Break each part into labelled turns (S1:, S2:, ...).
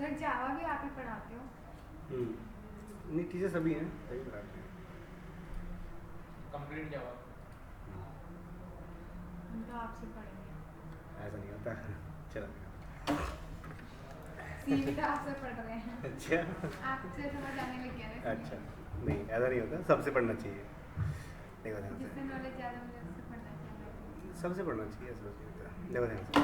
S1: Sir Java भी आप ही पढ़ाते हो?
S2: नहीं, टीचर सभी हैं, सभी पढ़ाते हैं।
S3: कंप्लीट जावा
S1: हम तो आपसे पढ़ेंगे।
S2: ऐसा नहीं होता। चलो
S1: सी भी तो आपसे पढ़ रहे हैं।
S2: अच्छा,
S1: आपसे समझ आने लग गया ना।
S2: अच्छा नहीं, ऐसा नहीं होता, सबसे पढ़ना चाहिए। देखो ध्यान
S1: जिससे
S2: से,
S1: नॉलेज ज़्यादा मुझे उससे पढ़ना चाहिए।
S2: सबसे पढ़ना चाहिए, ऐसा नहीं होता। देखो ध्यान से,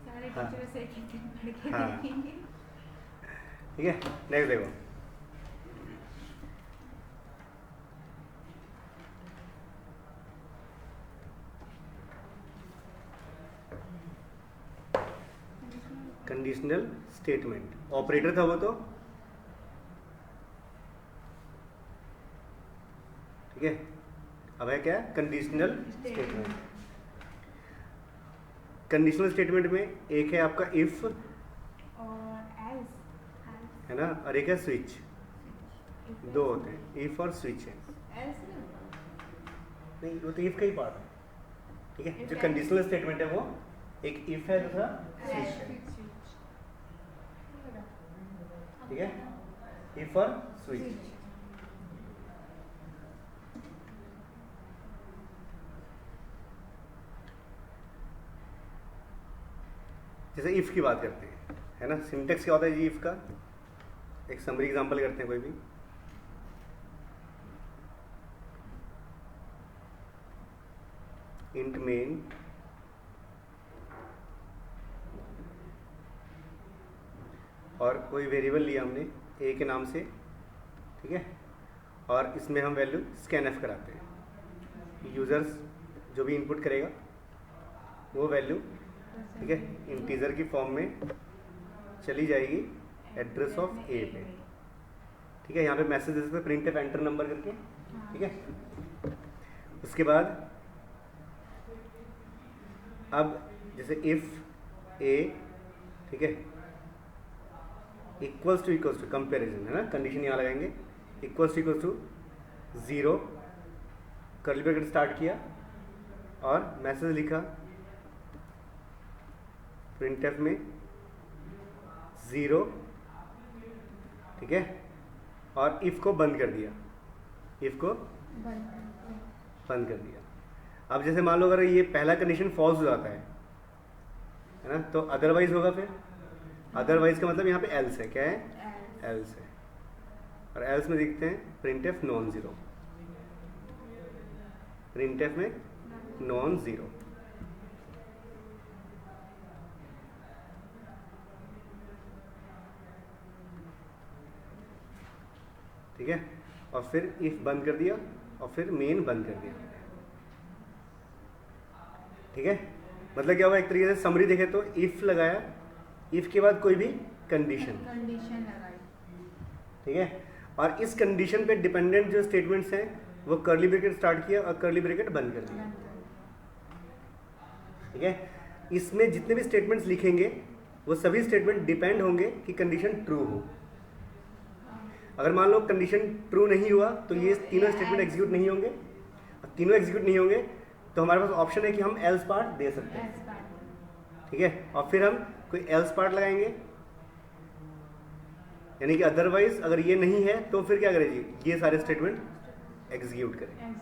S1: सारे
S2: हाँ।
S1: टीचरों से एक दिन पढ़ के
S2: हाँ।
S1: देखेंगे।
S2: ठीक है, नेक्स्ट देखो। कंडीशनल स्टेटमेंट ऑपरेटर था वो तो, ठीक है। अब है क्या, कंडीशनल स्टेटमेंट। कंडीशनल स्टेटमेंट में एक है आपका इफ,
S1: और एल्स
S2: है ना, और एक है स्विच। दो होते हैं, इफ और स्विच है।
S1: एल्स
S2: नहीं, वो तो इफ का ही पार्ट है, ठीक है।
S1: If
S2: जो
S1: and
S2: कंडीशनल स्टेटमेंट है वो एक इफ है, दूसरा स्विच है, ठीक है। इफ और स्विच। जैसे इफ की बात करते हैं, है ना, सिंटेक्स क्या होता है जी इफ का। एक समरी एग्जांपल करते हैं कोई भी। इंट मेन और कोई वेरिएबल लिया हमने ए के नाम से, ठीक है, और इसमें हम वैल्यू स्कैनएफ कराते हैं। यूजर्स जो भी इनपुट करेगा वो वैल्यू, ठीक है, इंटीजर की फॉर्म में चली जाएगी एड्रेस ऑफ ए पे, ठीक है। यहाँ पे मैसेज दे सकते हैं प्रिंट एफ एंटर नंबर करके, ठीक है। उसके बाद अब जैसे इफ ए, ठीक है, इक्वल्स टू कंपेरिजन, है ना, कंडीशन यहाँ लगाएंगे, equals to 0, curly bracket start किया और मैसेज लिखा प्रिंट एफ में 0, ठीक है, और इफ को बंद कर दिया, इफ को बंद कर दिया। अब जैसे मान लो अगर ये पहला कंडीशन फॉल्स हो जाता है ना, तो अदरवाइज होगा। फिर अदरवाइज का मतलब यहाँ पे एल्स है, क्या है, एल्स है। और एल्स में देखते हैं print F non zero, print F में नॉन जीरो, ठीक है। और फिर इफ बंद कर दिया और फिर मेन बंद कर दिया, ठीक है। मतलब क्या हुआ, एक तरीके से समरी देखे तो इफ लगाया, इफ के बाद कोई भी कंडीशन
S1: लगाई,
S2: ठीक है। और इस कंडीशन पे डिपेंडेंट जो स्टेटमेंट्स हैं वो कर्ली ब्रैकेट स्टार्ट किया और कर्ली ब्रैकेट बंद कर दिया, ठीक है। इसमें जितने भी स्टेटमेंट्स लिखेंगे वो सभी स्टेटमेंट डिपेंड होंगे कि कंडीशन ट्रू हो। अगर मान लो कंडीशन ट्रू नहीं हुआ तो ये तीनों स्टेटमेंट एग्जीक्यूट नहीं होंगे, और तीनों एग्जीक्यूट नहीं होंगे तो हमारे पास ऑप्शन है कि हम एल्स पार्ट दे सकते हैं, ठीक है। और फिर हम कोई एल्स पार्ट लगाएंगे, यानी कि अदरवाइज अगर ये नहीं है तो फिर क्या करें जी, ये सारे स्टेटमेंट एग्जीक्यूट करें,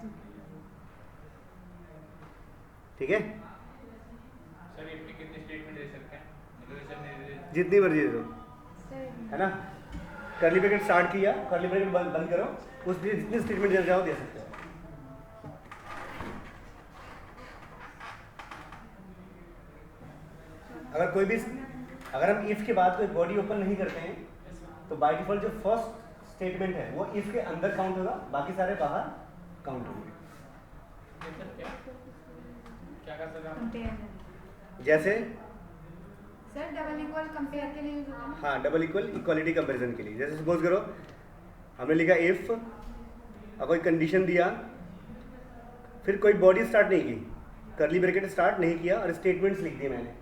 S2: ठीक है।
S3: सर इफ की कितनी स्टेटमेंट दे सकते हैं?
S2: जितनी मर्जी दे दो, है ना। कर्ली ब्रैकेट स्टार्ट किया, कर्ली ब्रैकेट बंद करो, उस लिए जितनी स्टेटमेंट दे जाओ दे सकते हो। अगर कोई भी, अगर हम इफ के बाद कोई बॉडी ओपन नहीं करते हैं तो बाय डिफॉल्ट जो फर्स्ट स्टेटमेंट है वो इफ के अंदर काउंट होगा, बाकी सारे बाहर काउंट होंगे।
S3: क्या कर सकते हैं?
S2: जैसे
S1: सर डबल इक्वल कंपेयर के लिए यूज होता है ना?
S2: हाँ, डबल इक्वल इक्वालिटी कंपैरिजन के लिए। जैसे सपोज करो हमने लिखा इफ, और कोई कंडीशन दिया, फिर कोई बॉडी स्टार्ट नहीं की, कर्ली ब्रैकेट स्टार्ट नहीं किया और स्टेटमेंट्स लिख दिए मैंने,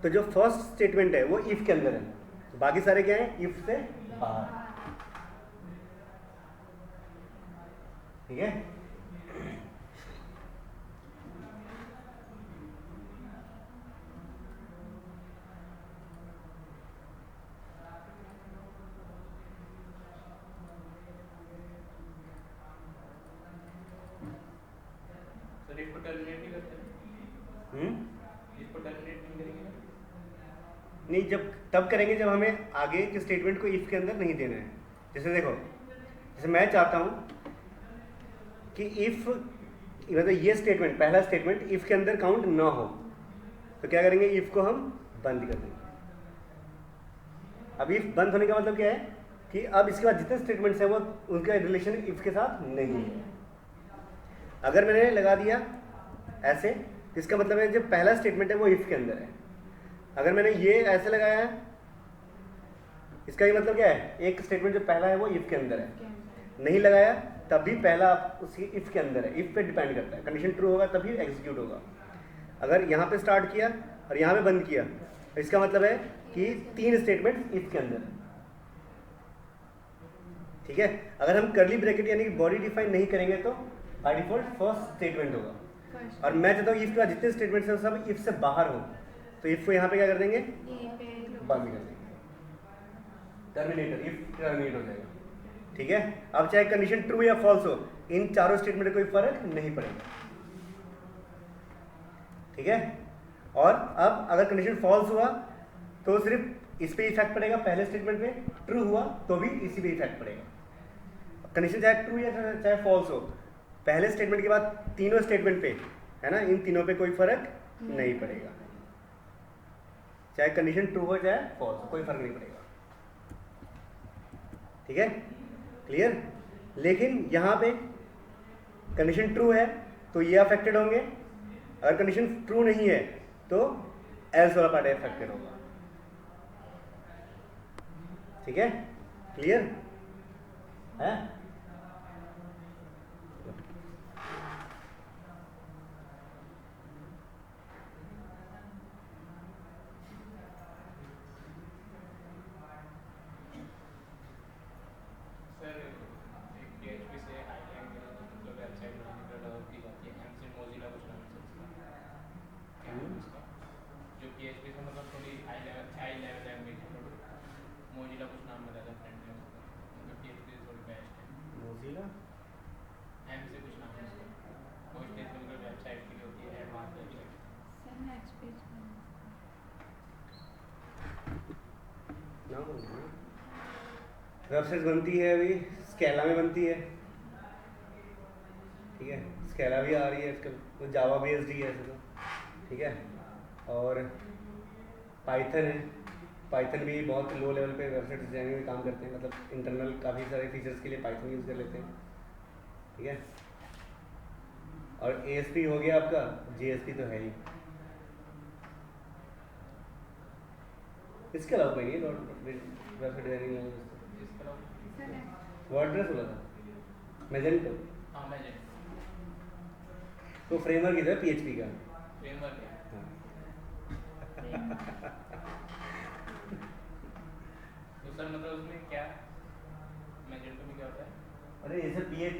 S2: तो जो फर्स्ट स्टेटमेंट है वो इफ के अंदर है, तो बाकी सारे क्या है, इफ से बाहर, ठीक है।
S3: सर इसको टर्मिनेट नहीं करते, इसको टर्मिनेट नहीं करेंगे ना?
S2: नहीं, जब तब करेंगे जब हमें आगे के स्टेटमेंट को इफ के अंदर नहीं देना है। जैसे देखो, जैसे मैं चाहता हूँ कि इफ मतलब ये स्टेटमेंट, पहला स्टेटमेंट इफ के अंदर काउंट ना हो, तो क्या करेंगे, इफ को हम बंद कर देंगे। अब इफ बंद होने का मतलब क्या है कि अब इसके बाद जितने स्टेटमेंट्स हैं वो उनका रिलेशन इफ के साथ नहीं है। अगर मैंने लगा दिया ऐसे, इसका मतलब है जो पहला स्टेटमेंट है वो इफ के अंदर है। अगर मैंने ये ऐसे लगाया है, इसका ये मतलब क्या है, एक स्टेटमेंट जो पहला है वो इफ के अंदर है। नहीं लगाया तब भी पहला उसकी इफ के अंदर है, इफ पे डिपेंड करता है। कंडीशन ट्रू होगा तभी एग्जीक्यूट होगा। अगर यहाँ पे स्टार्ट किया और यहाँ पे बंद किया, तो इसका मतलब है कि 3 स्टेटमेंट इफ के अंदर है। ठीक है, अगर हम कर्ली ब्रैकेट यानी कि बॉडी डिफाइन नहीं करेंगे तो बाय डिफॉल्ट फर्स्ट स्टेटमेंट होगा। और मैं चाहता हूँ इफ के बाद जितने स्टेटमेंट्स हैं सब इफ से बाहर हो, तो इफ को यहाँ पे क्या कर देंगे, बंद कर देंगे, टर्मिनेटर, इफ टर्मिनेट हो जाएगा। ठीक है, अब चाहे कंडीशन ट्रू या फॉल्स हो, इन चारों स्टेटमेंट में कोई फर्क नहीं पड़ेगा। ठीक है, और अब अगर कंडीशन फॉल्स हुआ तो सिर्फ इस पे इफेक्ट पड़ेगा, पहले स्टेटमेंट पे। ट्रू हुआ तो भी इसी पे इफेक्ट पड़ेगा। कंडीशन चाहे ट्रू या चाहे फॉल्स हो, पहले स्टेटमेंट के बाद तीनों स्टेटमेंट पे, है ना, इन तीनों पे कोई फर्क नहीं पड़ेगा। चाहे कंडीशन ट्रू हो चाहे फॉल्स हो, कोई फर्क नहीं पड़ेगा। ठीक है, क्लियर। लेकिन यहाँ पे कंडीशन ट्रू है तो ये अफेक्टेड होंगे, अगर कंडीशन ट्रू नहीं है तो एल्स वाला पार्ट अफेक्टेड होगा। ठीक है, क्लियर है। वेबसाइट बनती है अभी स्केला में बनती है। ठीक है, स्केला भी आ रही है आजकल, तो जावा बेस्ड ही है ऐसे तो। ठीक है, और पाइथन है, पाइथन भी बहुत लो लेवल पे वेबसाइट डिजाइनिंग में काम करते हैं, मतलब इंटरनल काफ़ी सारे फीचर्स के लिए पाइथन यूज़ कर लेते हैं। ठीक है, और ASP हो गया आपका, JSP तो है ही। इसके अलावा कोई नहीं है वेबसाइट डिजाइनिंग। वर्डप्रेस बोला था, मैजेंटो।
S3: हाँ मैजेंटो
S2: तो फ्रेमवर्क इधर PHP का
S3: फ्रेमवर्क है। तो सर मतलब उसमें क्या, मैजेंटो में क्या होता है?
S2: अरे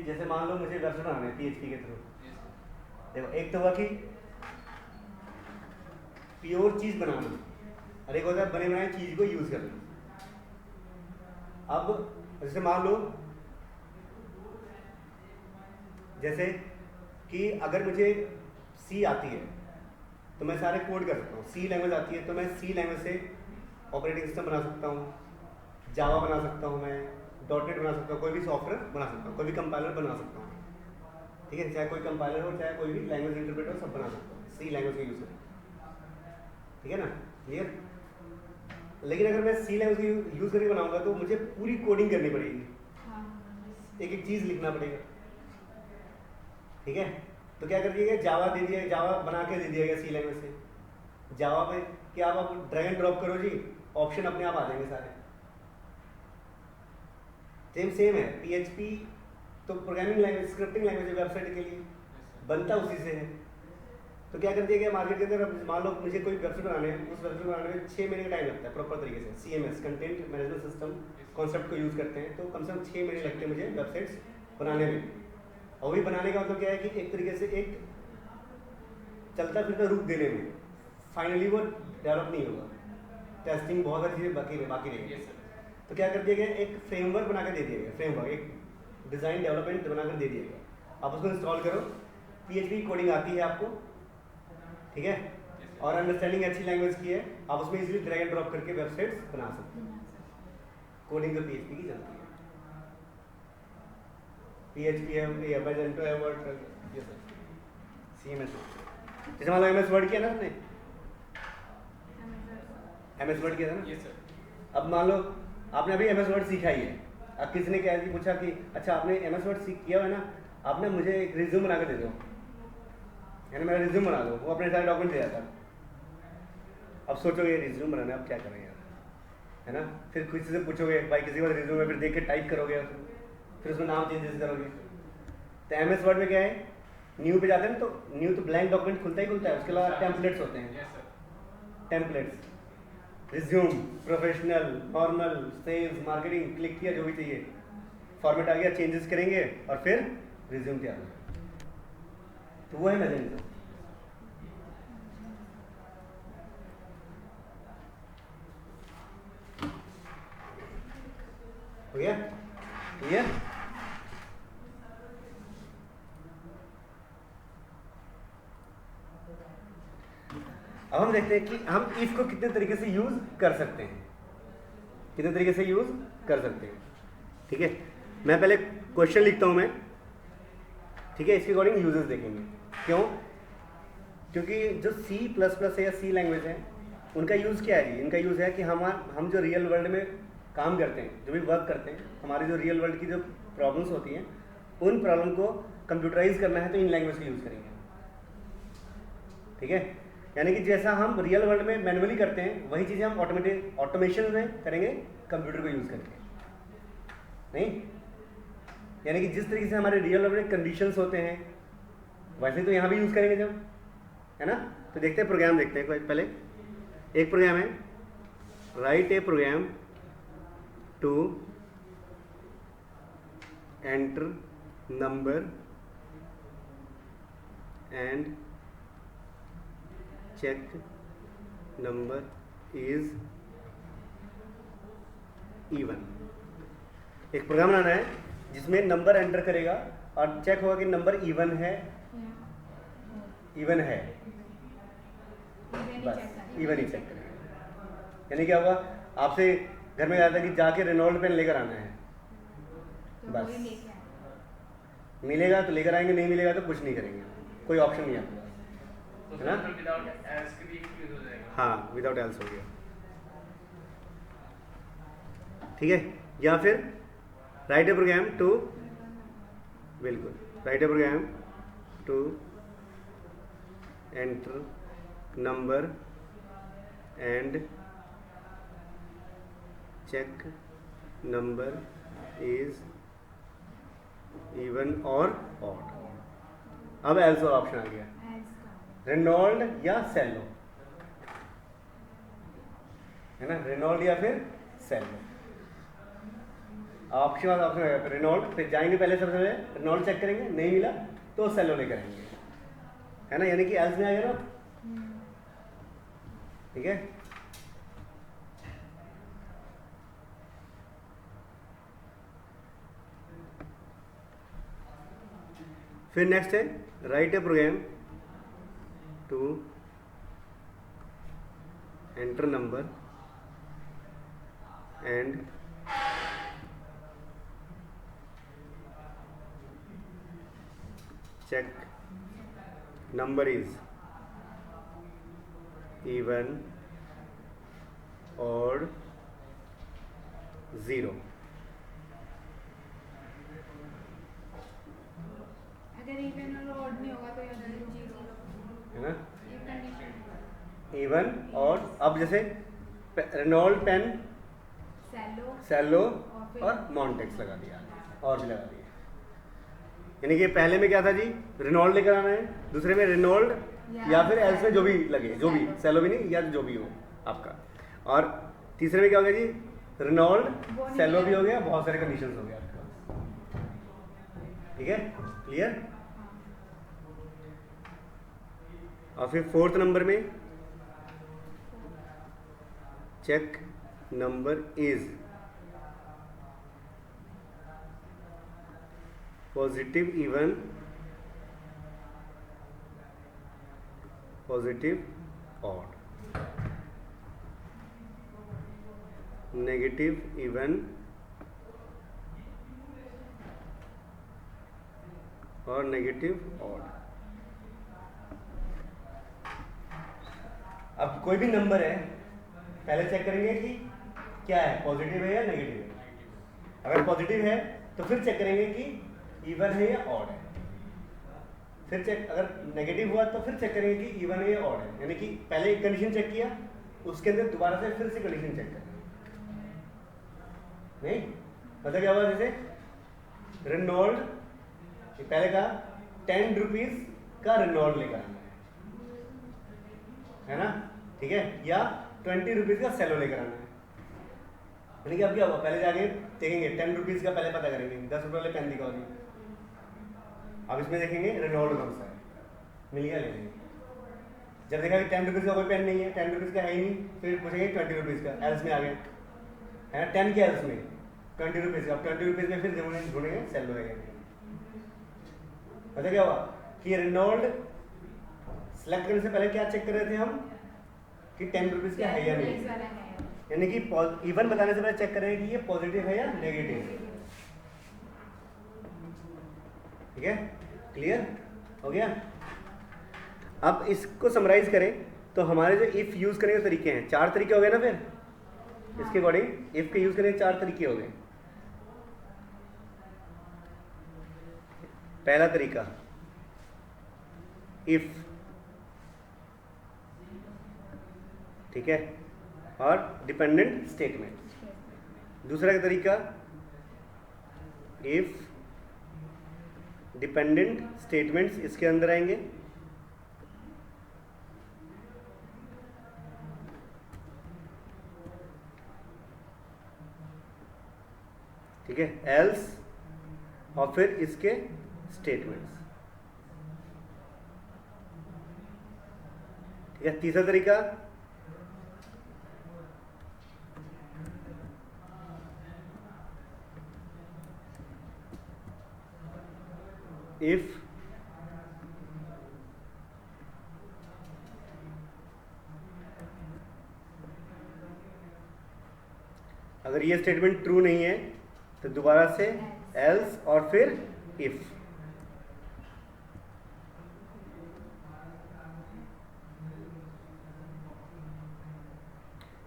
S2: जैसे मान लो मुझे वेबसाइट बनाना है PHP के थ्रू। देखो, एक तो हुआ कि प्योर चीज़ बनाना, और एक होता है बने बनाए चीज़ को यूज़ करना। अब जैसे मान लो, जैसे कि अगर मुझे C आती है तो मैं सारे कोड कर सकता हूँ। C लैंग्वेज आती है तो मैं C लैंग्वेज से ऑपरेटिंग सिस्टम बना सकता हूँ, जावा बना सकता हूँ, मैं .NET बना सकता हूँ, कोई भी सॉफ्टवेयर बना सकता हूँ, कोई भी कंपाइलर बना सकता हूँ। ठीक है, चाहे कोई कंपाइलर हो चाहे कोई भी लैंग्वेज इंटरप्रेटर हो, सब बना सकता हूँ C लैंग्वेज का यूज़ करके। ठीक है ना, क्लियर। लेकिन अगर मैं C लैंग्वेज यूज़ करके बनाऊंगा तो मुझे पूरी कोडिंग करनी पड़ेगी, एक एक चीज़ लिखना पड़ेगा। ठीक है, तो क्या कर दिया गया, जावा दे दिया, जावा बना के दे दिया गया C लैंग्वेज से। जावा पे क्या आप ड्रैग एंड ड्रॉप करो जी, ऑप्शन अपने आप आ जाएंगे सारे। सेम है PHP तो प्रोग्रामिंग लैंग्वेज, स्क्रिप्टिंग लैंग्वेज है वेबसाइट के लिए, बनता उसी से है। तो क्या कर दिया गया मार्केट के अंदर, अब मान लो मुझे कोई वेबसाइट बनाने है, उस वेबसाइट बनाने में 6 महीने का टाइम लगता है प्रॉपर तरीके से। CMS content management system concept को यूज़ करते हैं, तो कम से कम 6 महीने लगते हैं मुझे वेबसाइट्स बनाने में। और वही बनाने का मतलब क्या है कि एक तरीके से एक चलता फिरता रूप देने में, फाइनली वो डेवलप नहीं होगा, टेस्टिंग बहुत सारी चीज़ें बाकी रहेगी। तो क्या कर दिया गया, एक फ्रेमवर्क बना कर दे दिया गया, फ्रेमवर्क एक डिज़ाइन डेवलपमेंट बना कर दे दिया गया। आप उसको इंस्टॉल करो, PHP कोडिंग आती है आपको, ठीक है, और अंडरस्टैंडिंग अच्छी लैंग्वेज की है, आप उसमें इजीली ड्रैग एंड ड्रॉप करके वेबसाइट्स बना सकते हैं। कोडिंग तो PHP की चलती है, PHP है, Magento है, WordPress, ये सब CMS। जैसे मान लो MS वर्ड किया ना आपने, MS वर्ड किया था ना,
S3: यस सर।
S2: अब मान लो आपने अभी MS वर्ड सीखा ही है, अब किसी ने क्या पूछा कि अच्छा आपने MS वर्ड सीख किया है ना, आपने मुझे एक रिज्यूम बना के दे दो, यानी मेरा रिज्यूम बना दो, वो अपने सारे डॉक्यूमेंट दे जाता। अब सोचोगे रिज्यूम बनाना अब क्या करेंगे, है ना, फिर किसी से पूछोगे भाई किसी का रिज्यूम है, फिर देख के टाइप करोगे, फिर उसमें नाम चेंजेस करोगे। तो MS वर्ड में क्या है, न्यू पे जाते हैं ना, तो न्यू तो ब्लैंक डॉक्यूमेंट खुलता ही खुलता है, उसके अलावा टेम्पलेट्स होते हैं,
S3: yes sir.
S2: Templates, resume, professional, normal, sales, marketing, click किया जो भी चाहिए, फॉर्मेट आ गया, चेंजेस करेंगे और फिर रिज्यूम तैयार हो। तो वो है मैजेंटो। हो गया क्लियर? अब हम देखते हैं कि हम इफ को कितने तरीके से यूज कर सकते हैं, कितने तरीके से यूज कर सकते हैं। ठीक है, मैं पहले क्वेश्चन लिखता हूं मैं, ठीक है, इसके अकॉर्डिंग यूजेस देखेंगे। क्यों? क्योंकि जो C++ है या C लैंग्वेज है, उनका यूज़ क्या है जी? इनका यूज़ है कि हम जो रियल वर्ल्ड में काम करते हैं, जो भी वर्क करते हैं, हमारी जो रियल वर्ल्ड की जो प्रॉब्लम्स होती हैं, उन प्रॉब्लम को कंप्यूटराइज करना है तो इन लैंग्वेज का यूज़ करेंगे। ठीक है, यानी कि जैसा हम रियल वर्ल्ड में मैनुअली करते हैं, वही चीज़ें हम ऑटोमेशन में करेंगे कंप्यूटर को यूज़ करके। नहीं, यानी कि जिस तरीके से हमारे रियल वर्ल्ड में कंडीशंस होते हैं, वैसे तो यहाँ भी यूज़ करेंगे जब, है ना। तो देखते हैं, प्रोग्राम देखते हैं। पहले एक प्रोग्राम है, write a program to enter number and check number is even. एक प्रोग्राम बनाना है जिसमें नंबर एंटर करेगा और चेक होगा कि नंबर इवन है, इवन है, बस इवन ही चेक करेगा। यानी क्या होगा, आपसे घर में जाता है कि जाके रेनॉल्ड पेन लेकर आना है, बस मिलेगा तो लेकर आएंगे, नहीं मिलेगा तो कुछ नहीं करेंगे, कोई ऑप्शन नहीं आपके पास, है ना।
S3: विदाउट एल्स के भी यूज हो जाएगा।
S2: हाँ, विदाउट एल्स हो गया, ठीक है। या फिर राइट ए प्रोग्राम टू, बिल्कुल, write a program to enter number and check number is even और ऑड। अब एल्स और ऑप्शन आ गया, रेनॉल्ड या सेलो, है ना, रेनॉल्ड या फिर सेलो। ऑप्शन ऑप्शन रेनॉल्ड, फिर जाएंगे पहले सबसे पहले रेनॉल्ड चेक करेंगे, नहीं मिला तो सेलो लेकर आएंगे, है ना, यानी कि एल्स में आ गया ना। ठीक है, फिर नेक्स्ट है write a program to enter number and check number is even or 0।
S1: अगर इवन और ऑड नहीं होगा तो या तो 0,
S2: है ना,
S1: ये कंडीशन।
S2: इवन और, अब जैसे रेनॉल्ड पेन, सेलो और मॉन्टेक्स लगा दिया, और भी लगा दिया, यानी कि पहले में क्या था जी, रेनॉल्ड लेकर आना है, दूसरे में रेनॉल्ड या फिर एल्स में जो भी लगे, जो भी, सेलो भी नहीं, या जो भी हो आपका, और तीसरे में क्या हो गया जी, रेनॉल्ड सेलो भी हो गया, बहुत सारे कंडीशंस हो गए आपके पास। ठीक है, क्लियर। और फिर फोर्थ नंबर में check number is positive even positive odd, negative even और नेगेटिव ऑड। अब कोई भी नंबर है, पहले चेक करेंगे कि क्या है, पॉजिटिव है या नेगेटिव है। अगर पॉजिटिव है तो फिर चेक करेंगे कि इवन है या ऑड है। फिर चेक, अगर नेगेटिव हुआ तो फिर चेक करेंगे कि इवन है या ऑड है। यानी कि पहले एक कंडीशन चेक किया, उसके अंदर दोबारा से फिर से कंडीशन चेक करें। नहीं मतलब क्या हुआ, जैसे रेनॉल्ड, पहले कहा 10 रुपीज का रेनॉल्ड लेकर आना है ना, ठीक है, या 20 रुपीज का सेलो लेकर आना है। यानी कि अब क्या हुआ, पहले जाके देखेंगे 10 रुपीज का पहले पता करेंगे, 10 रुपये वाले पेन दिखाओ जी। अब इसमें देखेंगे रेनॉल्ड कौन सा है, मिल गया, ले लेंगे। जब देखा कि 10 रुपीज का कोई पेन नहीं है, 10 रुपीज का है ही नहीं, फिर पूछेंगे 20 रुपीज का, एल्स में आ गया है ना, 10 के एल्स में 20 रुपीज का। अब 20 रुपीज में फिर ढूंढेंगे सेलो लगेंगे। मतलब क्या हुआ कि रेनॉल्ड सेलेक्ट करने से पहले क्या चेक कर रहे थे हम कि 10 रुपीज का है या नहीं, यानी कि इवन बताने से पहले चेक कर रहे हैं कि ये पॉजिटिव है या नेगेटिव है। ठीक है, क्लियर हो गया। अब इसको समराइज करें तो हमारे जो इफ यूज करने के तरीके हैं, 4 तरीके हो गए ना। फिर इसके अकॉर्डिंग इफ के यूज करने के 4 तरीके हो गए। पहला तरीका इफ, ठीक है, और डिपेंडेंट स्टेटमेंट। दूसरा का तरीका इफ डिपेंडेंट स्टेटमेंट्स इसके अंदर आएंगे, ठीक है, एल्स और फिर इसके स्टेटमेंट्स। ठीक है, तीसरा तरीका इफ अगर ये स्टेटमेंट ट्रू नहीं है तो दोबारा से एल्स और फिर इफ।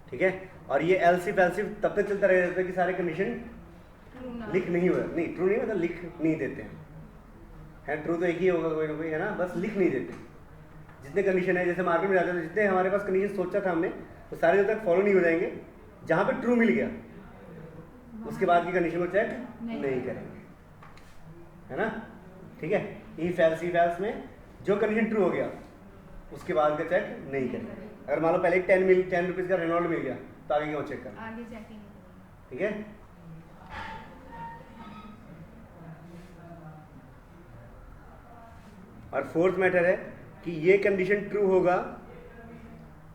S2: ठीक है, और ये एल्सिफ तब तक चलता रहेगा कि सारे कंडीशन लिख नहीं हुआ, नहीं ट्रू नहीं मतलब लिख नहीं देते हैं, है ट्रू तो एक ही होगा कोई ना कोई, है ना, बस लिख नहीं देते। जितने कंडीशन है, जैसे मार्केट में जाते हैं, जितने हमारे पास कंडीशन सोचा था हमने, तो सारे जब तक फॉलो नहीं हो जाएंगे, जहां पे ट्रू मिल गया उसके बाद की कंडीशन को चेक नहीं करेंगे, है ना। ठीक है, इफ एल्स में जो कंडीशन ट्रू हो गया उसके बाद का चेक नहीं करेंगे। अगर मान लो पहले 10 रुपीज का रेनॉल्ड मिल गया तो आगे क्यों चेक करना,
S1: आगे चेकिंग।
S2: ठीक है। और फोर्थ मैटर है कि ये कंडीशन ट्रू होगा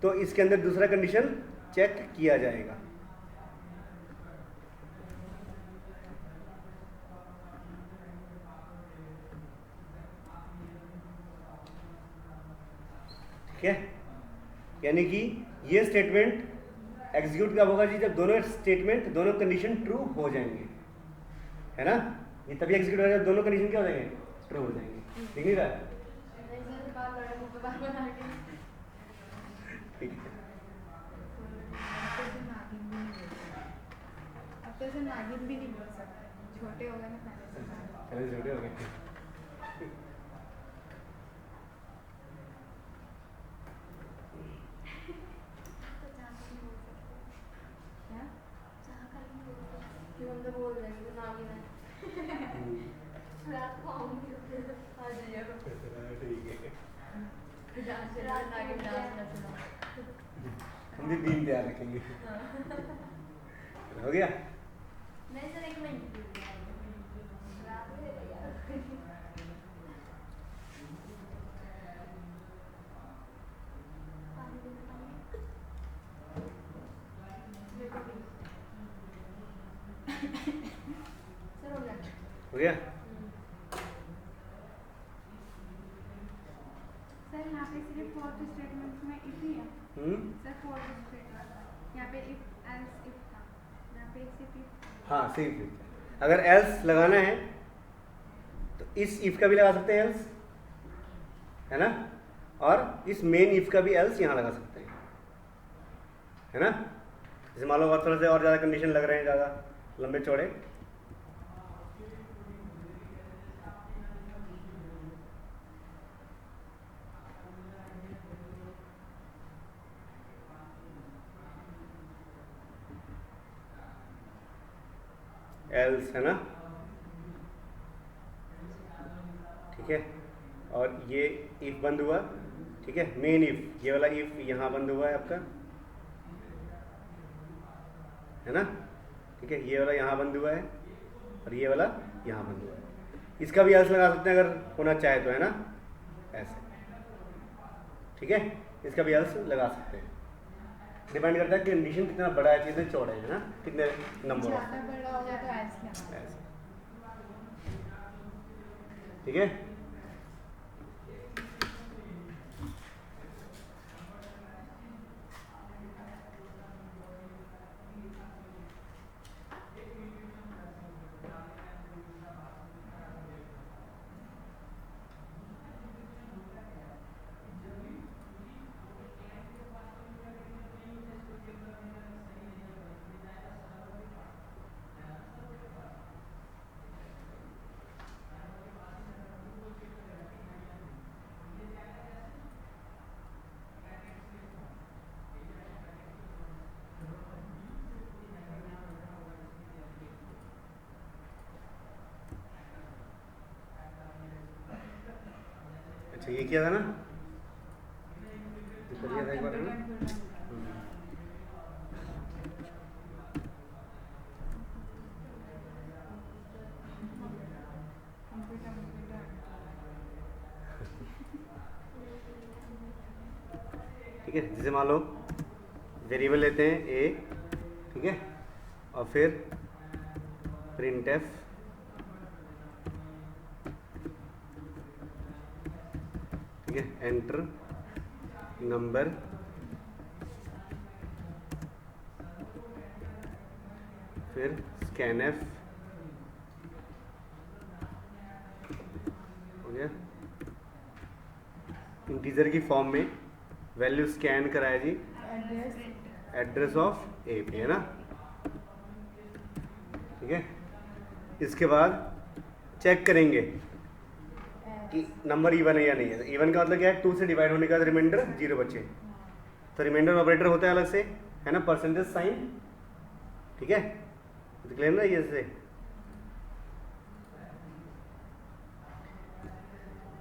S2: तो इसके अंदर दूसरा कंडीशन चेक किया जाएगा। ठीक है, यानी कि ये स्टेटमेंट एग्जीक्यूट कब होगा जी, जब दोनों स्टेटमेंट, दोनों कंडीशन ट्रू हो जाएंगे, है ना। ये तभी एग्जीक्यूट होगा जब दोनों कंडीशन क्या हो जाएंगे, ट्रू हो जाएंगे। ठीक नहीं रहा, ठीक है।
S1: अब तो ऐसे नागिन भी नहीं बोल सकते, छोटे हो गए ना
S2: पहले छोटे हो गए।
S4: बोल रहे हैं नागिन है रात को आऊंगी आ जाइएगा
S2: ठीक है,
S4: नागिन डांस रचना
S2: हम भी 3 तैयार रखेंगे। हो गया।
S4: मैं सर एक मिनट रात में
S2: हो गया।
S1: सर यहाँ पे सिर्फ और फोर्थ स्टेटमेंट में इफ ही है सर, फोर्थ स्टेटमेंट यहाँ पे इफ एल्स इफ था, यहाँ पे सिर्फ इफ।
S2: हाँ सिर्फ अगर एल्स लगाना है तो इस इफ का भी लगा सकते हैं एल्स, है ना, और इस मेन इफ का भी एल्स यहाँ लगा सकते हैं, है ना। जैसे मान लो और थोड़ा से और ज़्यादा कंडीशन लग रहे हैं, ज़्यादा लंबे चौड़े, एल्स, है ना, ठीक है। और ये इफ बंद हुआ, ठीक है, मेन इफ, ये वाला इफ यहाँ बंद हुआ है आपका, है ना, ठीक है, ये वाला यहाँ बंद हुआ है और ये वाला यहाँ बंद हुआ है। इसका भी एल्स लगा सकते हैं अगर होना चाहे तो, है ना, ऐसे, ठीक है, इसका भी एल्स लगा सकते हैं। डिपेंड करता है कि कंडीशन कितना बड़ा है, कितने चौड़े हैं ना, कितने नंबर
S1: ज़्यादा बड़ा होगा तो एल्स लगाना।
S2: ऐसे, ठीक है। अच्छा ये किया था ना, ये करिए था एक बार में। ठीक है, जैसे मान लो वेरिएबल लेते हैं ए, ठीक है, और फिर प्रिंटफ, ठीक है, एंटर नंबर, फिर स्कैनफ, हो गया, इंटीजर की फॉर्म में वैल्यू स्कैन कराया जी एड्रेस ऑफ ए पे, है ना, ठीक है। इसके बाद चेक करेंगे कि नंबर इवन है या नहीं है। इवन का मतलब क्या है, 2 से डिवाइड होने के बाद रिमाइंडर 0 बचे, तो रिमाइंडर ऑपरेटर होता है अलग से, है ना, परसेंटेज साइन, ठीक है, तो क्लियर ना ये से।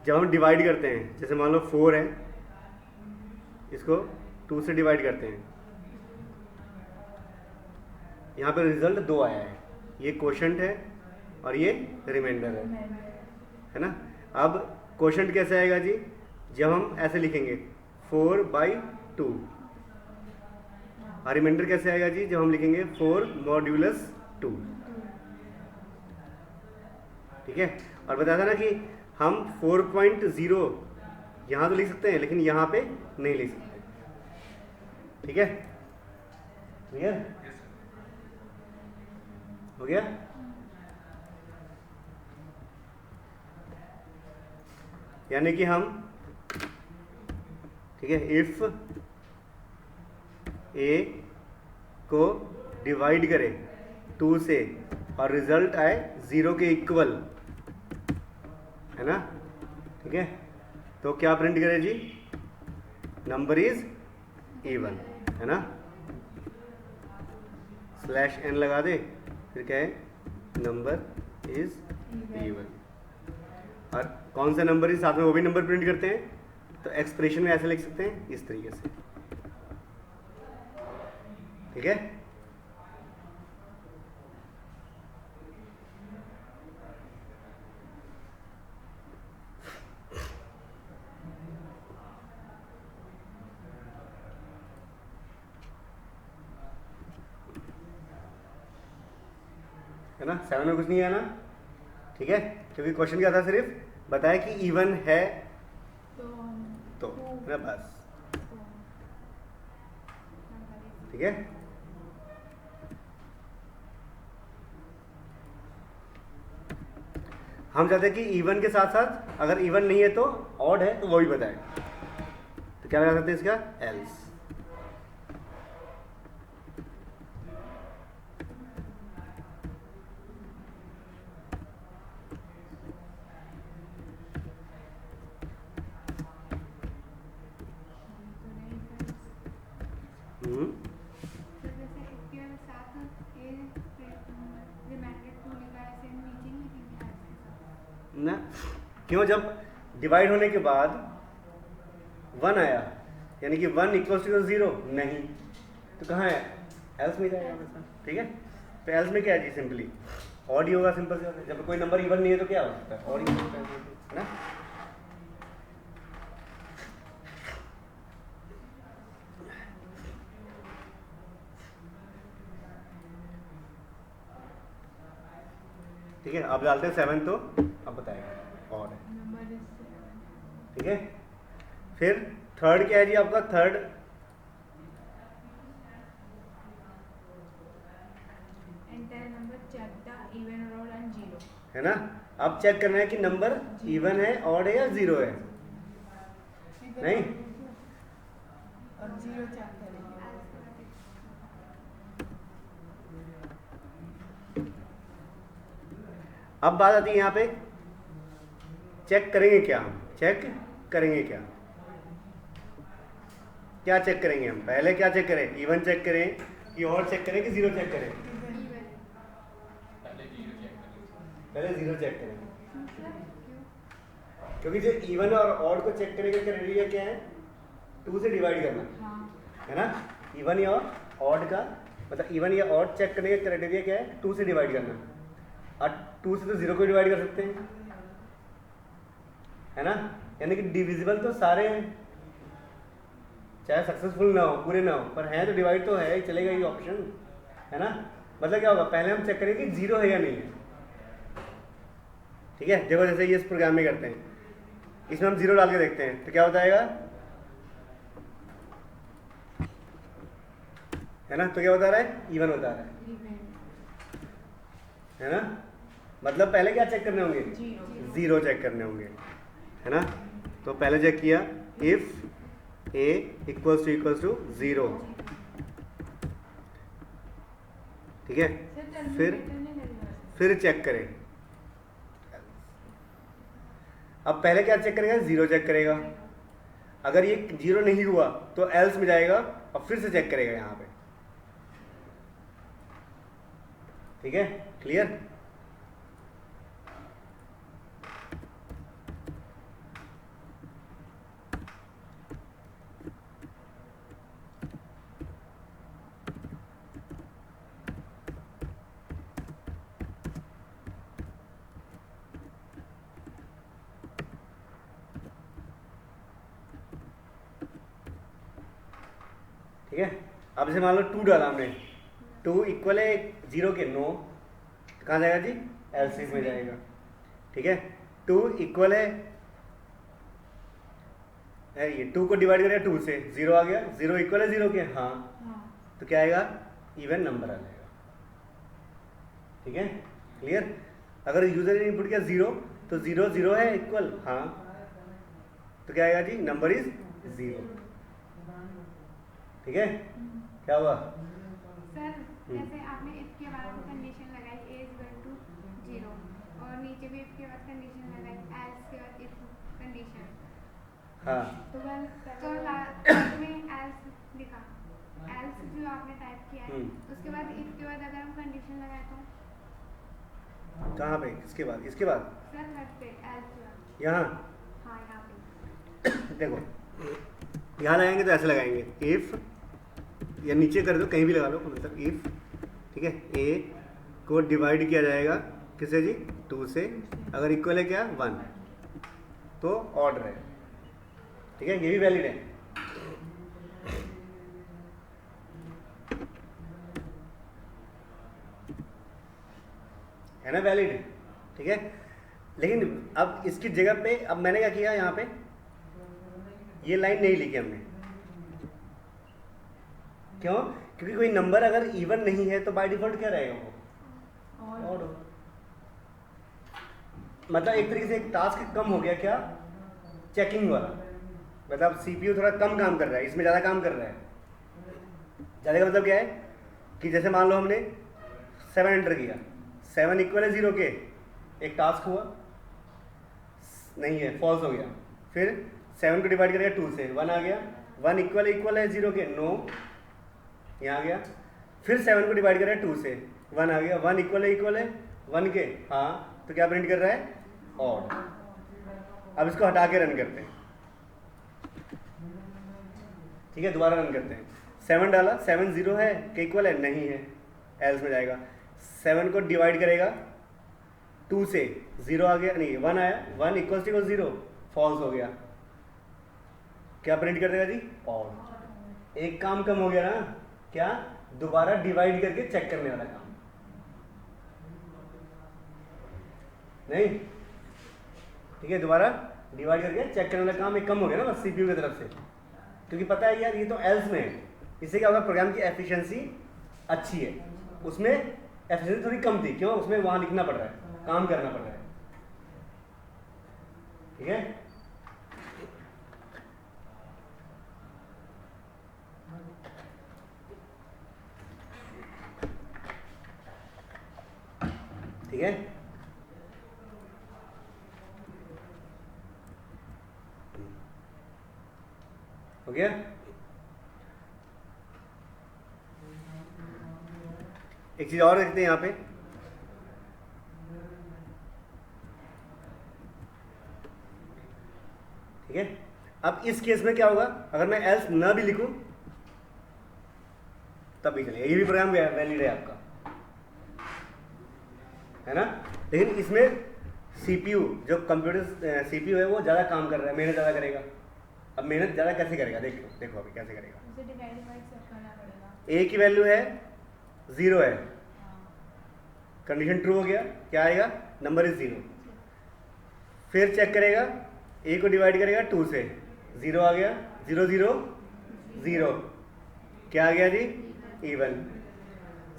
S2: जब हम डिवाइड करते हैं, जैसे मान लो 4 है, इसको 2 से डिवाइड करते हैं, यहाँ पे रिजल्ट 2 आया है, ये क्वोशंट है और ये रिमाइंडर है ना। अब क्वोशंट कैसे आएगा जी, जब हम ऐसे लिखेंगे 4/2, और रिमाइंडर कैसे आएगा जी, जब हम लिखेंगे 4 मॉड्यूलस 2, ठीक है। और बताया था ना कि हम 4.0 यहाँ तो लिख सकते हैं लेकिन यहाँ पे नहीं लिख सकते, ठीक है, क्लियर हो गया। यानी कि हम, ठीक है, इफ ए को डिवाइड करें 2 से और रिजल्ट आए 0 के इक्वल, है ना, ठीक है, तो क्या प्रिंट करें जी, नंबर इज इवन, है ना, /n लगा दे, फिर क्या है, नंबर इज इवन। और कौन सा नंबर इज साथ में वो भी नंबर प्रिंट करते हैं, तो एक्सप्रेशन में ऐसे लिख सकते हैं इस तरीके से, ठीक है। है ना, 7 में कुछ नहीं है ना, ठीक है, क्योंकि क्वेश्चन क्या था, सिर्फ बताया कि इवन है तो, है ना, बस। ठीक है। हम चाहते हैं कि इवन के साथ साथ अगर इवन नहीं है तो ऑड है तो वो भी बताएं। तो क्या लगा सकते हैं इसका, एल्स।
S1: तो जैसे इसके साथ ए रिमाइंडर 2 लिखा है, सेम नीचे नहीं लिखेंगे एल्स के साथ।
S2: ना क्यों, जब डिवाइड होने के बाद 1 आया यानी कि 1 इक्वल्स टू 0 नहीं, तो कहाँ है, एल्स में जाएगा हमेशा। ठीक है, तो एल्स में क्या है जी, सिंपली ऑड ही होगा। सिंपल से जब कोई नंबर इवन नहीं है तो क्या हो सकता है, ऑड ही हो सकता है ना। ठीक है, अब डालते हैं 7, तो अब बताएगा ऑड है।
S1: नंबर इज
S2: ठीक है, फिर थर्ड क्या है जी आपका, third
S1: entire number check the even और ऑड एंड जीरो।
S2: है ना। अब चेक करना है कि नंबर इवन है, ऑड है या जीरो है। नहीं,
S1: और जीरो चेक करेंगे।
S2: अब बात आती है यहाँ पे, चेक करेंगे क्या, हम चेक करेंगे क्या, क्या चेक करेंगे हम, पहले क्या चेक करें, इवन चेक करें कि ऑड चेक करें कि जीरो चेक करें।
S3: पहले जीरो चेक करें।
S2: पहले जीरो चेक करेंगे, क्योंकि जो इवन और ऑड को चेक करने का क्राइटेरिया क्या है, 2 से डिवाइड करना, है ना। इवन या ऑड का मतलब इवन या ऑड चेक करने का क्राइटेरिया क्या है, 2 से डिवाइड करना। और 2 से तो जीरो को डिवाइड कर सकते हैं, है ना। यानी कि डिविजिबल तो सारे हैं, चाहे सक्सेसफुल ना हो, पूरे ना हो, पर हैं तो डिवाइड तो है, चलेगा ये ऑप्शन, है ना। मतलब क्या होगा, पहले हम चेक करेंगे कि जीरो है या नहीं है। ठीक है, देखो जैसे ये इस प्रोग्राम में करते हैं, इसमें हम जीरो डाल के देखते हैं तो क्या बताएगा, है ना। तो क्या बता रहा है, इवन बता रहा है ना। मतलब पहले क्या चेक करने होंगे, जीरो चेक करने होंगे, है ना। तो पहले चेक किया, इफ ए इक्वल्स टू 0, ठीक है। फिर चेक करें, अब पहले क्या चेक करेगा, जीरो चेक करेगा। अगर ये जीरो नहीं हुआ तो एल्स में जाएगा और फिर से चेक करेगा यहाँ पे। ठीक है, क्लियर। ठीक है, अब जैसे मान लो 2 डाला हमने, 2 इक्वल है 0 के, नो, कहाँ जाएगा जी, एलसीएम में जाएगा। ठीक है, 2 इक्वल है ये 2 को डिवाइड करेगा 2 से, 0 आ गया, 0 इक्वल है 0 के, हाँ, तो क्या आएगा, इवन नंबर आ जाएगा। ठीक है, क्लियर। अगर यूजर ने इनपुट किया 0 तो 0 0 है इक्वल, हाँ, तो क्या आएगा जी, नंबर इज 0। ठीक है, क्या हुआ
S1: सर, जैसे आपने इसके बाद कंडीशन लगाई a इज इक्वल टू 0 और नीचे भी इसके बाद कंडीशन लगाई एल्स के बाद इफ कंडीशन,
S2: हाँ,
S1: तो लास्ट में एल्स लिखा, एल्स जो आपने टाइप किया है, उसके बाद इसके बाद अगर हम कंडीशन लगाए तो
S2: कहाँ पे, इसके बाद, इसके बाद
S1: सर थर्ड पे एल्स
S2: यहाँ,
S1: हाँ यहाँ पे
S2: देखो यहाँ लगाएंगे तो ऐसे लगाएंगे, इफ या नीचे कर दो, कहीं भी लगा लो, मतलब इफ, ठीक है, ए को डिवाइड किया जाएगा किससे जी, 2 से, अगर इक्वल है क्या, 1, तो ऑड है। ठीक है, ये भी वैलिड है। है ना, वैलिड। ठीक है, लेकिन अब इसकी जगह पे अब मैंने क्या किया, यहाँ पे ये लाइन नहीं लिखी हमने, क्यों? क्योंकि कोई नंबर अगर इवन नहीं है तो बाय डिफॉल्ट क्या रहेगा वो? ऑड। मतलब एक तरीके से एक टास्क कम हो गया, क्या? चेकिंग वाला। मतलब सीपीयू थोड़ा कम काम कर रहा है, इसमें ज़्यादा काम कर रहा है। ज़्यादा का मतलब क्या है कि जैसे मान लो हमने 7 एंटर किया, 7 इक्वल है 0 के, एक टास्क हुआ नहीं है, फॉल्स हो गया। फिर 7 को डिवाइड करेगा 2 से, 1 आ गया। 1 इक्वल है 0 के, नो, यहाँ आ गया। फिर 7 को डिवाइड करेगा 2 से, 1 आ गया। 1 इक्वल है 1 के, हाँ, तो क्या प्रिंट कर रहा है? ऑड। अब इसको हटा के रन करते हैं, ठीक है, दोबारा रन करते हैं। 7 डाला, 7 0 है कि इक्वल है? नहीं है, एल्स में जाएगा। 7 को डिवाइड करेगा 2 से, 0 आ गया, नहीं 1 आया। 1 इक्वल टू 0, फॉल्स हो गया। क्या प्रिंट कर देगा जी? ऑड। एक काम कम हो गया ना, क्या? दोबारा डिवाइड करके चेक करने वाला काम। नहीं, ठीक है, दोबारा डिवाइड करके चेक करने वाला काम एक कम हो गया ना बस सीपीयू की तरफ से, क्योंकि पता है यार ये तो एल्स में है। इससे क्या होगा? प्रोग्राम की एफिशिएंसी अच्छी है, उसमें एफिशिएंसी थोड़ी कम थी। क्यों? उसमें वहां लिखना पड़ रहा है, काम करना पड़ रहा है, ठीक है। ठीक है, हो गया। एक चीज और देखते हैं यहाँ पे, ठीक है। अब इस केस में क्या होगा? अगर मैं एल्स न भी लिखूं तब भी चलेगा, ये भी प्रोग्राम वैलिड है आपका, है ना। लेकिन इसमें सीपीयू, जो कंप्यूटर सीपीयू है, वो ज़्यादा काम कर रहा है, मेहनत ज़्यादा करेगा। अब मेहनत ज़्यादा कैसे करेगा? देखो अभी कैसे करेगा।
S5: उसे डिवाइड बाय सब करना पड़ेगा।
S2: ए की वैल्यू है 0 है, कंडीशन ट्रू हो गया, क्या आएगा? Number is 0। फिर चेक करेगा, ए को डिवाइड करेगा 2 से, 0 आ गया। 0 0 0, क्या आ गया जी? इवन।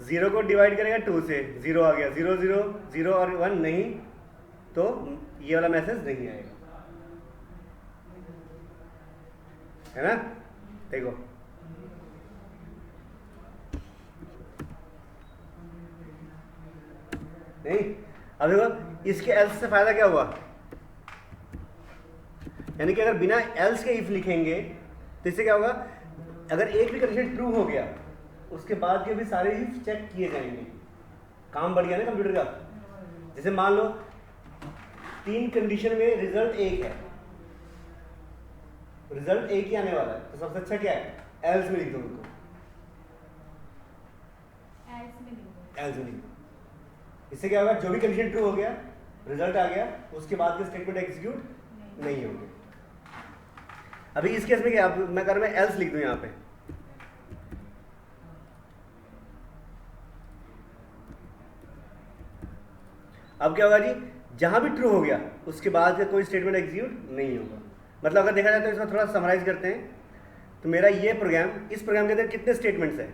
S2: 0 को डिवाइड करेगा 2 से, 0 आ गया। 0 0 0 और 1 नहीं, तो ये वाला मैसेज नहीं आएगा, है ना। देखो, नहीं, अब देखो इसके एल्स से फायदा क्या हुआ? यानी कि अगर बिना एल्स के इफ लिखेंगे तो इससे क्या होगा? अगर एक भी कंडीशन ट्रू हो गया, उसके बाद के भी सारे इफ चेक किए जाएंगे, काम बढ़ गया ना कंप्यूटर का। जैसे मान लो 3 कंडीशन में रिजल्ट 1 है, रिजल्ट 1 ही आने वाला है, तो सबसे अच्छा क्या है? एल्स में लिख दो उनको, एल्स में लिख दो। इससे क्या होगा? जो भी कंडीशन ट्रू हो गया, रिजल्ट आ गया, उसके बाद के स्टेटमेंट एग्जीक्यूट नहीं होंगे। अभी इस केस में क्या, मैं अगर मैं एल्स लिख दूं यहाँ पे, अब क्या होगा जी? जहां भी ट्रू हो गया उसके बाद का कोई स्टेटमेंट एग्जीक्यूट नहीं होगा। मतलब अगर देखा जाए तो इसका थोड़ा समराइज करते हैं, तो मेरा ये प्रोग्राम, इस प्रोग्राम के अंदर कितने स्टेटमेंट्स हैं?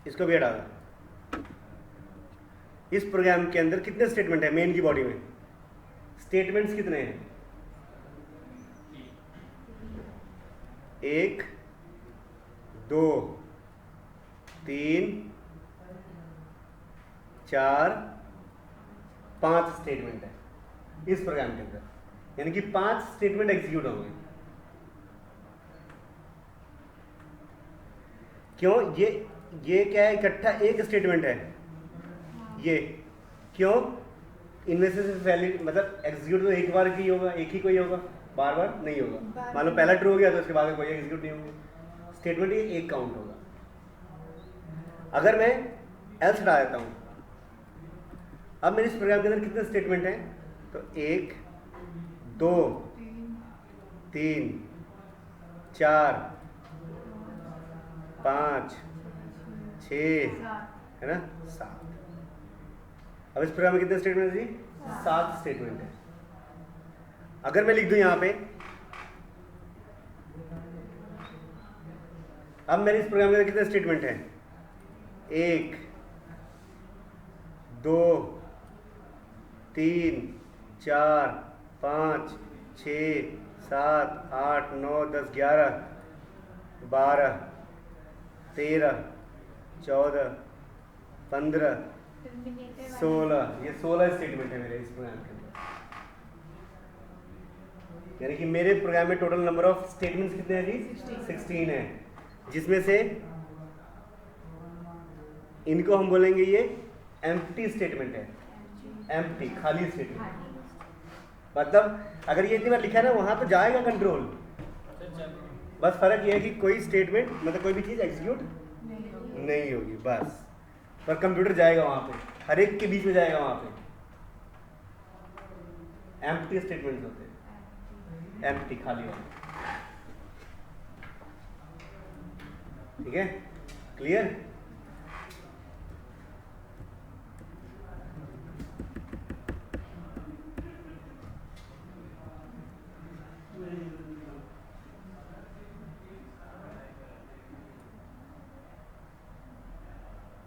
S2: इसको भी हटा दो। इस प्रोग्राम के अंदर कितने स्टेटमेंट है? मेन की बॉडी में स्टेटमेंट्स कितने हैं? 1 2 3 4 5 स्टेटमेंट है इस प्रोग्राम के अंदर, यानी कि 5 स्टेटमेंट एग्जीक्यूट होंगे। क्यों? ये क्या है? इकट्ठा एक स्टेटमेंट है ये। क्यों? इनमें से वैलिड, मतलब एग्जीक्यूट तो एक बार ही होगा, एक ही कोई होगा, बार बार नहीं होगा। मान लो पहला ट्रू हो गया तो उसके बाद कोई एग्जीक्यूट नहीं होगा, स्टेटमेंट ये एक काउंट होगा। अगर मैं एल्स हटा देता हूं, अब मेरे इस प्रोग्राम के अंदर कितने स्टेटमेंट हैं? तो 1 2 3 4 5 6 है ना, 7। अब इस प्रोग्राम में कितने स्टेटमेंट है जी? 7 स्टेटमेंट है। अगर मैं लिख दूं यहाँ पे अब मेरे इस प्रोग्राम में कितने स्टेटमेंट हैं? 1 2 3 4 5 6 7 8 9 10 11 12 13 14 15 16, ये 16 स्टेटमेंट है मेरे इस प्रोग्राम के अंदर। यानी कि मेरे प्रोग्राम में टोटल नंबर ऑफ स्टेटमेंट्स कितने हैं जी? 16 है, जिसमें से इनको हम बोलेंगे ये एम्प्टी स्टेटमेंट है। एम्प्टी, खाली स्टेटमेंट। मतलब अगर ये इतनी बार लिखा है ना, वहां तो जाएगा कंट्रोल, बस फर्क ये है कि कोई स्टेटमेंट मतलब कोई भी चीज एग्जीक्यूट नहीं होगी बस, पर कंप्यूटर जाएगा वहां पे, हर एक के बीच में जाएगा वहां पे। एम्प्टी स्टेटमेंट्स होते हैं, एम्प्टी, खाली वाले। ठीक है, क्लियर?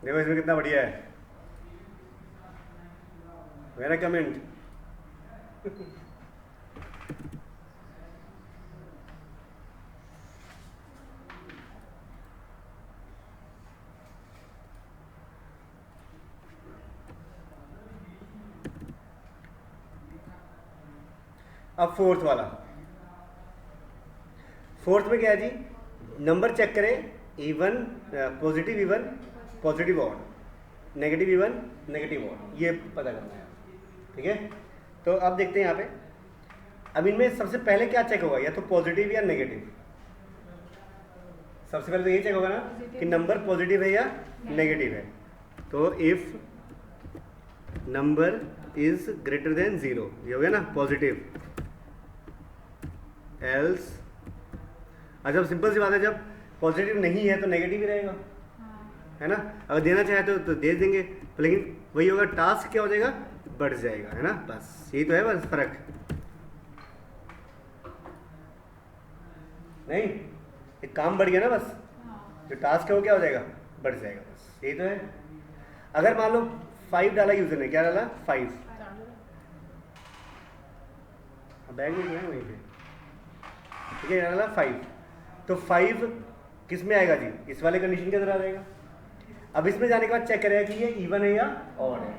S2: देखो इसमें कितना बढ़िया है, मेरा कमेंट। अब फोर्थ वाला, फोर्थ में क्या है जी? नंबर चेक करें, even, positive even, positive odd, negative even, negative odd, ये पता करना है। ठीक है, तो अब देखते हैं यहाँ पे। अब इनमें सबसे पहले क्या चेक होगा, या तो पॉजिटिव या नेगेटिव। सबसे पहले तो ये चेक होगा ना कि नंबर पॉजिटिव है या नेगेटिव है। तो if number is greater than 0, ये हो गया ना पॉजिटिव। एल्स, अच्छा सिंपल सी बात है, जब पॉजिटिव नहीं है तो नेगेटिव ही रहेगा, है ना। अगर देना चाहे तो दे देंगे, तो लेकिन वही होगा, टास्क क्या हो जाएगा, बढ़ जाएगा, है ना। बस यही तो है बस फर्क, नहीं एक काम बढ़ गया ना, बस जो टास्क है वो क्या हो जाएगा, बढ़ जाएगा, बस यही तो है। अगर मान लो 5 डाला यूजर ने, क्या डाला 5, बैग में है वहीं पे, ठीक है, डाला 5, तो 5 किस में आएगा जी, इस वाले कंडीशन के अंदर आ जाएगा। अब इसमें जाने के बाद चेक करेगा कि ये इवन है या ऑड है,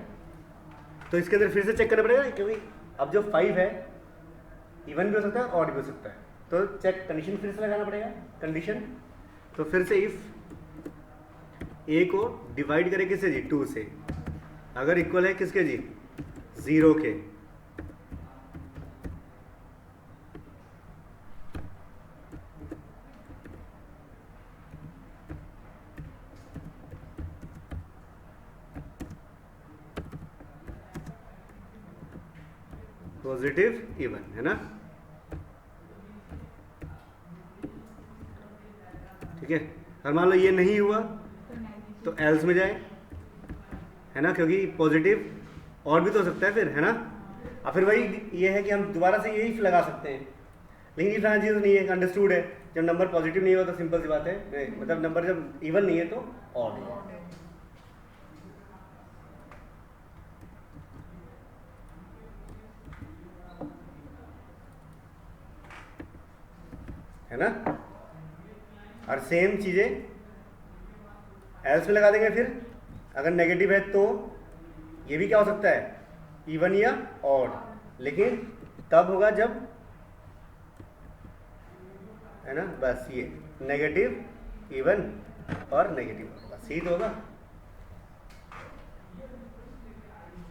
S2: तो इसके अंदर फिर से चेक करना पड़ेगा, क्योंकि अब जो 5 है इवन भी हो सकता है ऑड भी हो सकता है, तो चेक कंडीशन फिर से लगाना पड़ेगा कंडीशन। तो फिर से इफ ए को डिवाइड करें किससे जी, 2 से, अगर इक्वल है किसके जी, 0 के, पॉजिटिव इवन, है ना। ठीक है, और मान लो ये नहीं हुआ तो एल्स में जाए, है ना, क्योंकि पॉजिटिव और भी तो हो सकता है फिर, है ना। और फिर वही ये है कि हम दोबारा से यही लगा सकते हैं, लेकिन ये लगाना चीज़ नहीं है, अंडरस्टूड है। जब नंबर पॉजिटिव नहीं हुआ तो सिंपल सी बात है, मतलब नंबर जब इवन नहीं है तो ऑड है ना। और सेम चीजें एल्स में लगा देंगे। फिर अगर नेगेटिव है तो ये भी क्या हो सकता है, इवन या ऑड, लेकिन तब होगा जब, है ना, बस ये नेगेटिव इवन और नेगेटिव, बस यही तो होगा।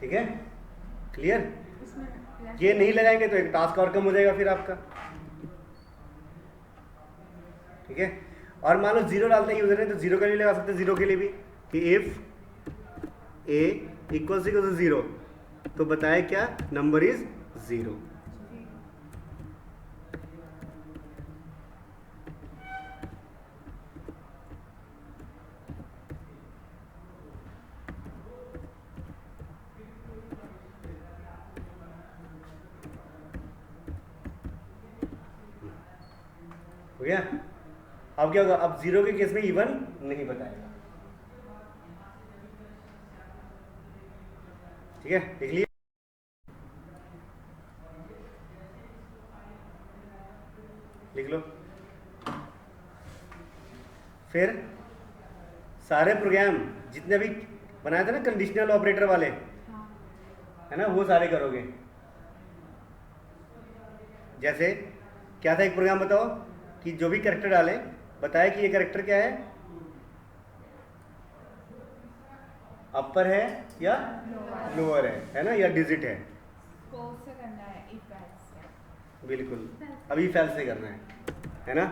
S2: ठीक है, क्लियर। ये नहीं लगाएंगे तो एक टास्क और कम हो जाएगा फिर आपका। ठीक है, और मान लो 0 डालते हैं यूजर ने, तो 0 का लिए लगा सकते हैं, 0 के लिए भी, कि इफ ए इक्वल टू 0, तो बताए क्या, नंबर इज 0। हो गया। अब क्या होगा, अब 0 के केस में इवन नहीं बताएगा। ठीक है, देख लिए। लिख लो। फिर सारे प्रोग्राम जितने भी बनाए थे ना कंडीशनल ऑपरेटर वाले, है ना, वो सारे करोगे। जैसे क्या था, एक प्रोग्राम बताओ कि जो भी कैरेक्टर डाले बताए कि ये कैरेक्टर क्या है, अपर है या लोअर है ना, या डिजिट है।
S5: कोर्स से करना है इफ एल्स से।
S2: बिल्कुल, अभी फैल से करना है ना।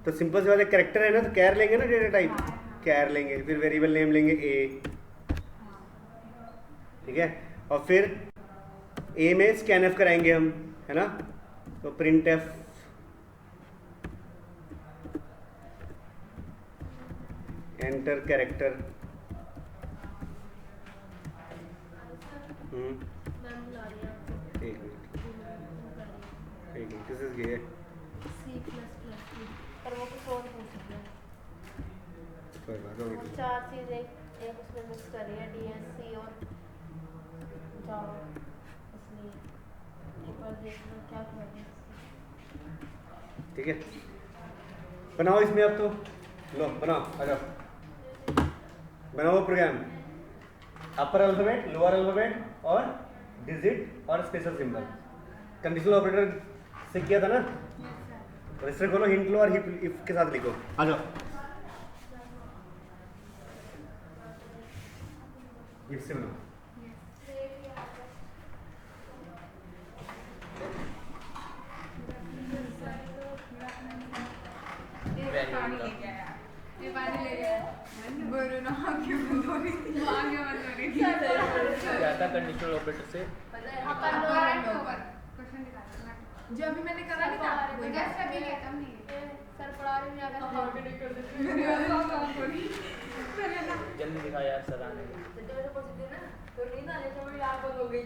S2: तो सिंपल से वाले कैरेक्टर है ना, तो कैर लेंगे ना, डेटा टाइप कैर लेंगे, फिर वेरिएबल नेम लेंगे ए, ठीक है। और फिर ए में स्कैनएफ कराएंगे हम, है ना। तो print F enter character,
S4: ma'am बुला रही है आपको।
S2: एक मिनट, दिस इज ये
S4: C++ पर वो कुछ और पूछ रही है।
S2: कोई बात नहीं।
S4: वो 4 चीज़ एक उसमें मिक्स कर रही है, DSC और जावा, इसलिए एक बार देखना क्या करें।
S2: ठीक है, बनाओ इसमें अब तो, लो बनाओ, आ जाओ बनाओ प्रोग्राम। अपर अल्फाबेट, लोअर अल्फाबेट और डिजिट और स्पेशल सिंबल। कंडीशनल ऑपरेटर से किया था ना, रजिस्टर खोलो, हिंट लो और इफ के साथ लिखो। आ जाओ, इफ से बनाओ।
S5: पानी लेके आया, ये पानी ले गया। बोलो ना क्यों बोल रही थी, आगे मत बोल रही थी।
S3: क्या था कंडीशनल ऑपरेटर से?
S1: क्वेश्चन निकालना
S5: जो अभी मैंने करा नहीं था, वो
S1: जस्ट अभी खत्म नहीं है।
S4: सर पढ़ा रही हूँ आगे
S5: मेरे वाले काम करी।
S3: जल्दी दिखा यार, सर आने दो।
S5: मेरे ऐसे हो गई।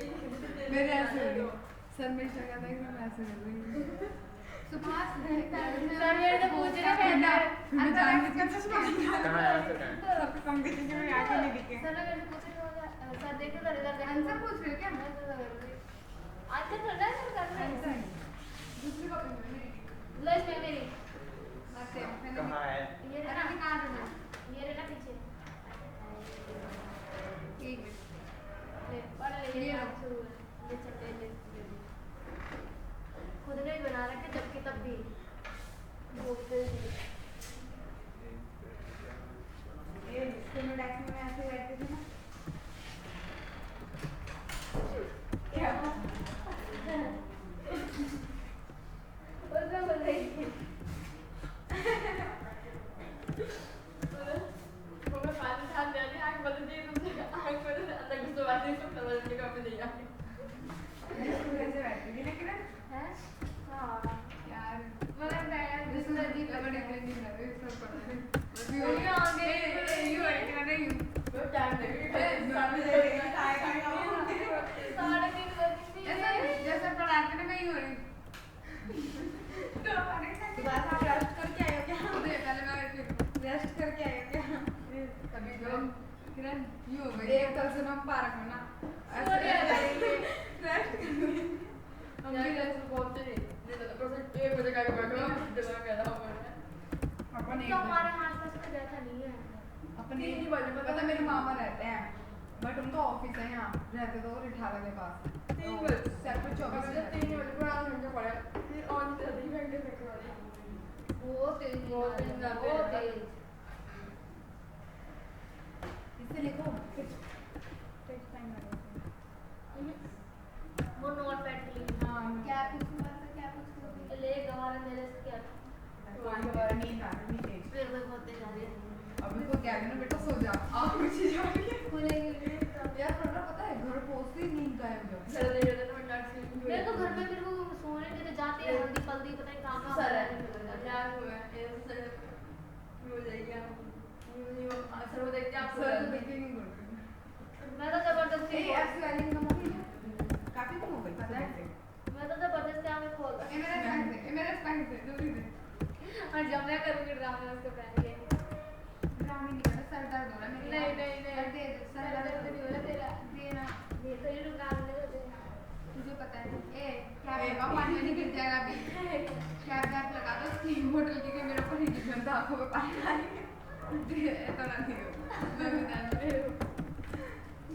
S5: सर मेरी शक्ल देख रहे, मैं ऐसे कर रही हूँ।
S1: सुभाष
S4: सर मेरे से पूछ रहे थे ना,
S5: मैं जान के कैसे
S3: कहाँ है आंसर कहाँ है?
S5: सबके कंपटीशन में आके नहीं दिखे।
S4: सर ने मेरे से पूछ रहे थे, सर देखो सर इधर देखो।
S1: आंसर पूछ रहे हो क्या?
S4: आंसर कर रहा है सर, कर रहा है।
S1: दूसरी कॉपी में मेरी।
S4: लो इसमें मेरी,
S3: कहाँ है?
S4: ये
S1: अरे
S4: रहा,
S1: अभी कहाँ देना?
S4: ये रहा पीछे।
S1: एक मिनट।
S4: ले पढ़ ले,
S1: ये
S4: ये
S1: रहा।
S4: शुरू है। ये चल ले खुद ने ही बना रखे, जबकि तब भी बोलते थे।
S1: ये स्कूल डेस्क में ऐसे बैठते थे ना।
S5: क्या?
S4: उसमें बोल रही थी वो मैं पानी छान दे रही, आँख बंद की तुमसे, आँख बंद अंदर घुस वाली सब समझ के कभी नहीं आई।
S1: स्कूल ऐसे बैठती थी लेकिन
S4: हैं? हाँ
S1: यार मतलब मैं दूसरा जी कबड्डी ट्रेनिंग कर रही हूँ, सब पढ़ रही हूँ।
S4: ये आगे
S1: यू है नहीं
S4: वो टाइम देखेगा,
S5: सामने देखेगा, खाए खाएगा।
S4: 3:30 बजे
S1: जैसे जैसे पढ़ाते ना मैं ही हो रही तो
S5: सुबह आप रेस्ट करके आए हो क्या?
S1: पहले मैं वैसे
S5: रेस्ट करके आए हो क्या?
S1: कभी जो किरण यू हो गई
S5: एक कल से हम पार्क में ना
S4: सोने आ जाएंगे।
S5: रेस्ट करने।
S4: हम भी रेस्ट पहुंचते नहीं तो परसों 1 बजे का बैठो, दिमाग में रहा हुआ है।
S5: अपन
S4: तो हमारे आसपास में रहता नहीं है।
S5: अपने नहीं बोलने पता मेरे मामा रहते हैं, बट उनका ऑफिस है यहाँ, रहते तो रिठाला के पास।
S4: 3 बजे
S5: सेपरेट 24
S4: मुझे 3 बजे पूरा घंटे पड़ा, फिर ऑन 3 घंटे तक वाली बहुत तेज, बहुत तेज।
S5: इससे लिखो टेक्स्ट टाइम लगा।
S4: वो नोट पैड के लिए
S5: हाँ
S1: क्या पूछूंगा तो क्या पूछूंगा
S4: ले गवारा मेरे से क्या
S5: पानी के बारे में नींद आ रही थी।
S4: फिर वो होते जा रहे हैं।
S5: अभी तो क्या ना बेटा सो जा, आप कुछ ही जा रही है।
S4: खुलेंगे
S5: यार पता पता है घर पहुंचते ही नींद गायब हो जाती है।
S4: चल रही है तो मैं डांट मेरे तो घर में फिर वो सोने के लिए जाते हैं, हल्दी पल्दी पता नहीं कहां कहां
S5: सर
S4: है
S5: यार हुआ है ये सर हो जाएगी आप सर हो जाएगी आप सर तो देखे नहीं बोल।
S4: मैं तो जबरदस्ती
S5: ए ऐसी वाली का मूवी काफी कम हो गई पता है।
S4: मैं तो जबरदस्ती आंखें खोल
S1: ये मेरा स्पाइस है, ये मेरा स्पाइस है, जल्दी दे।
S5: और जब मैं करूँगी ड्रामा उसको पहन के
S1: ड्रामे नहीं करना, सर दर्द हो रहा है मेरे।
S5: नहीं
S1: दे दे, सर दर्द
S5: नहीं हो रहा तेरा
S1: देना।
S5: ये तो ये रुका दे
S1: तुझे पता है ए क्या लगा, पानी में गिर जाएगा अभी। कैप वैप लगा दो, स्टीम बोतल के मेरे ऊपर ही गिर जाता, आंखों में पानी आ रही है। तो ना दियो, मैं बता रही हूँ।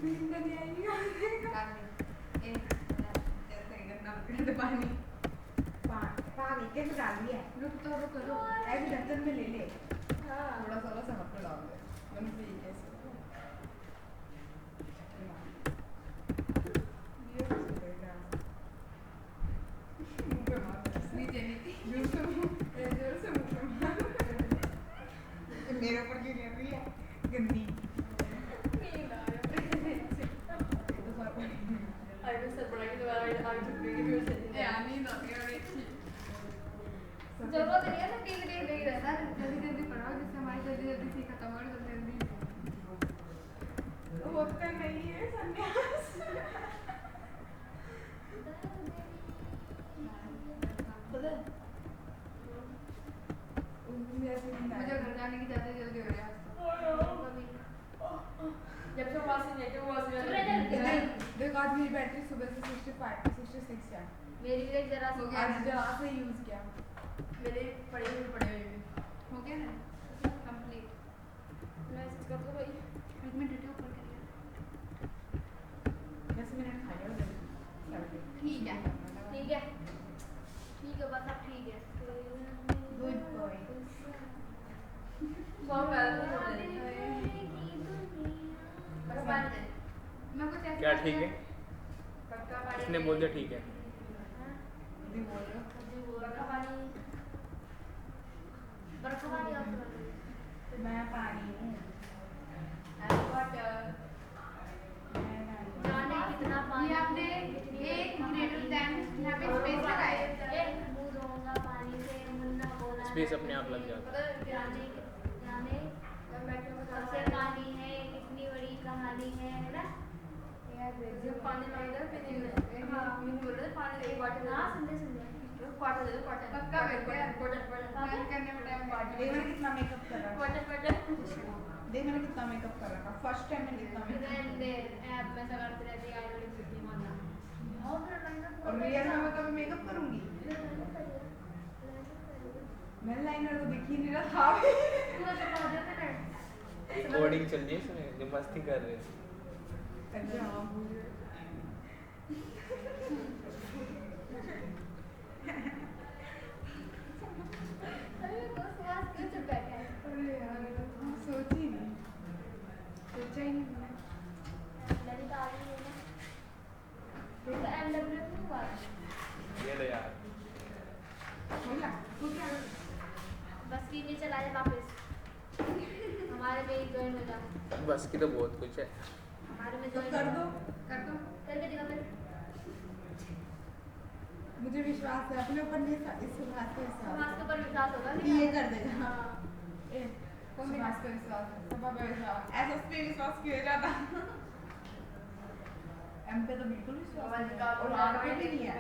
S1: नींद नहीं आएगी निकाल दे। ए जैसे गंदा कर दे पानी। पानी कैसे डाल दिया? रुक तो ऐसे ढक्कन में ले ले।
S5: हाँ
S1: थोड़ा सा हाथ में डाल दे। मैंने भी कैसे मेरे ऊपर क्यों गिर रही है गंदी?
S5: अरे सर बड़ा की दोबारा आगे छुप गई फिर से
S1: नींद आती है बड़ी अच्छी।
S5: जरूरत नहीं है ना देख रहता
S1: सर जल्दी पढ़ाओ जिससे हमारी जल्दी सी खत्म हो जल्दी होता नहीं है संन्यास। मुझे घर जाने की ज्यादा जल्दी हो रही है।
S5: जब से वहाँ से नहीं तो वहाँ से
S1: देखो आज मेरी बैटरी सुबह से 65 to 66 है।
S5: मेरी भी एक जरा
S1: हो गया आज जरा से यूज किया।
S5: मेरे पड़े हुए
S1: हो गया ना कंप्लीट।
S5: मैं इसका तो भाई
S1: 1 मिनट रुको ऊपर करिए। 10 मिनट खा लिया ठीक है
S5: ठीक है बस अब ठीक है
S1: गुड बॉय।
S5: सॉन्ग गा रही
S1: मैं कुछ ऐसे
S3: क्या ठीक है?
S5: पक्का पानी
S3: इसने बोल दिया ठीक है।
S1: भी बोल रहा हूँ।
S5: बर्फ पानी
S1: मैं पानी हूँ।
S5: जाने कितना पानी
S1: ये आपने एक ग्रेटर देन यहाँ पे स्पेस लगाया है।
S5: मुंह धोऊंगा पानी से मुन्ना बोला
S3: स्पेस अपने आप लग जाता है।
S5: जाने सबसे पानी है कितनी बड़ी कहानी है ना
S1: जब पानी मांगता है फिर
S5: हाँ
S1: बोल रहे पानी एक वाटर
S5: हाँ सुन
S1: क्वार्टर दे दो क्वार्टर पक्का मैं करने में टाइम देख मैंने कितना मेकअप कर रखा देख मैंने कितना मेकअप कर रखा फर्स्ट टाइम मैंने कितना मेकअप और रियल में मैं कभी मेकअप करूंगी मैं लाइनर तो दिख ही नहीं रहा था
S3: रिकॉर्डिंग चल रही है इसमें जो मस्ती कर रहे हैं।
S1: अच्छा हाँ भूल गए अरे यार सोच ही नहीं सोचा ही नहीं
S3: ये लो यार।
S1: बोला तू क्या
S5: बस की नीचे ला जा वापस हमारे में ही ज्वाइन हो जा
S3: बस की तो बहुत कुछ है।
S5: हमारे में
S1: तो
S5: ज्वाइन
S1: कर दो
S5: करके दिखा फिर
S1: मुझे विश्वास है अपने ऊपर नहीं था इस बात पे
S5: समाज के
S1: विश्वास
S5: ऊपर विश्वास होगा
S1: है कि ये कर देगा
S5: हाँ
S1: ए समाज पे विश्वास है सब पे विश्वास ऐसा उस पे विश्वास किया जाता एम पे तो बिल्कुल विश्वास नहीं है और आर पे भी नहीं है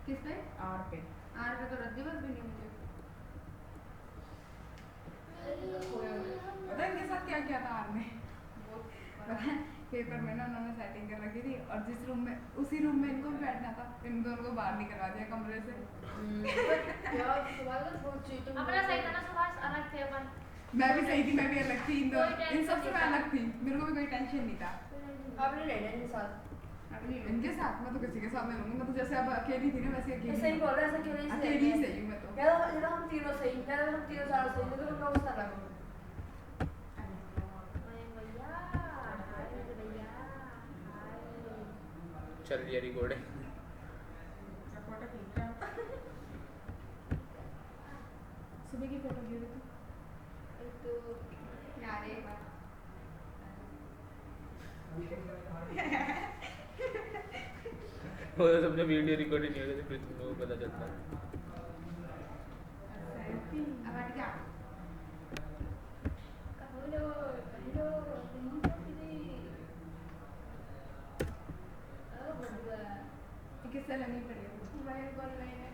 S1: किस पे आर पे तो रद्दी बस भी नहीं मुझे पता है इनके साथ क्या किया था आर ने पता है पेपर में ना उन्होंने सेटिंग कर रखी थी और जिस रूम में उसी रूम में इनको भी बैठना था इन दोनों को बाहर निकलवा दिया कमरे से
S5: अपना सही था ना सुभाष अलग थे अपन
S1: मैं भी सही थी मैं भी अलग थी इन
S5: कोई
S1: दोनों
S5: tension
S1: इन सबसे मैं
S5: नहीं था।
S1: अलग थी मेरे को भी कोई टेंशन नहीं था
S5: आपने नहीं रहने साथ
S1: अभी इनके साथ मैं तो किसी के साथ नहीं रहूंगी मैं तो जैसे अब अकेली थी ना वैसे अकेली
S5: सही
S1: हूँ।
S5: बोल रहा है ऐसा क्यों नहीं
S1: अकेली ही सही हूँ मैं तो
S5: यार हम तीनों सही यार हम तीनों चारों सही मुझे तो गुस्सा लगा
S3: चल दिया रिकॉर्डिंग।
S1: फोटो खींच रहा हूँ। सुबह की फोटो ले रही थी यार एक बार
S3: वो तो सबने वीडियो रिकॉर्डिंग नहीं होती फिर तुम लोगों को पता चलता है।
S1: अब हट जा किससे लगनी पड़ेगी मेरे को नहीं है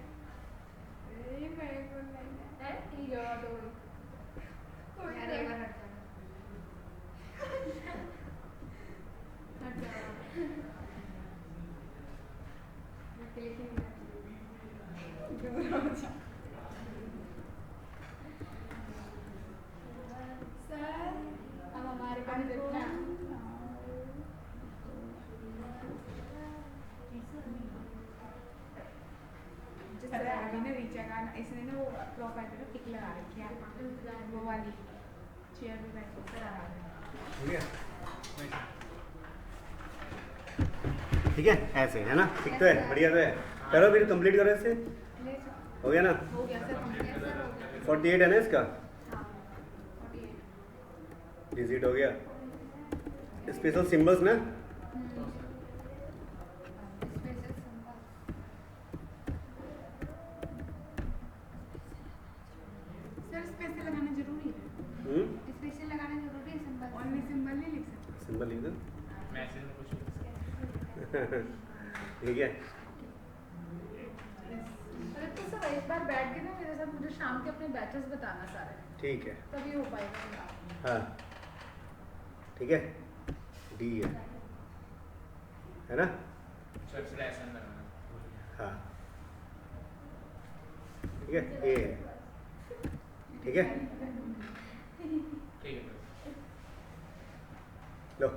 S1: इसने ना वो प्रोफाइल पे टिक लगा रखी है वो वाली चेयर पे बैठ के सर आ रहा है।
S2: ठीक है, ठीक है, ऐसे है ना, ठीक तो है, बढ़िया तो है। करो फिर कंप्लीट करो इसे,
S1: ले जाओ।
S2: हो गया ना?
S1: हो गया सर कंप्लीट सर हो गया
S2: 48 है ना इसका,
S1: हाँ 48
S2: डिजिट हो गया। स्पेशल सिंबल्स ना,
S1: स्पेशल सिंबल सर स्पेशल लगाना जरूरी है स्पेशल लगाना जरूरी है सिंबल ओनली सिंबल नहीं लिख सकते
S2: सिंबल लिख दो।
S3: मैसेज में कुछ
S2: ठीक है,
S5: अरे तो सर एक बार बैठ के ना मेरे साथ मुझे शाम के अपने बैचेस बताना सारे,
S2: ठीक है,
S5: तभी हो पाएगा।
S2: हाँ ठीक है, डी है ना,
S3: सर स्लैश अंदर लगाना।
S2: हाँ ठीक है, ए है, ठीक है,
S3: ठीक है
S2: लो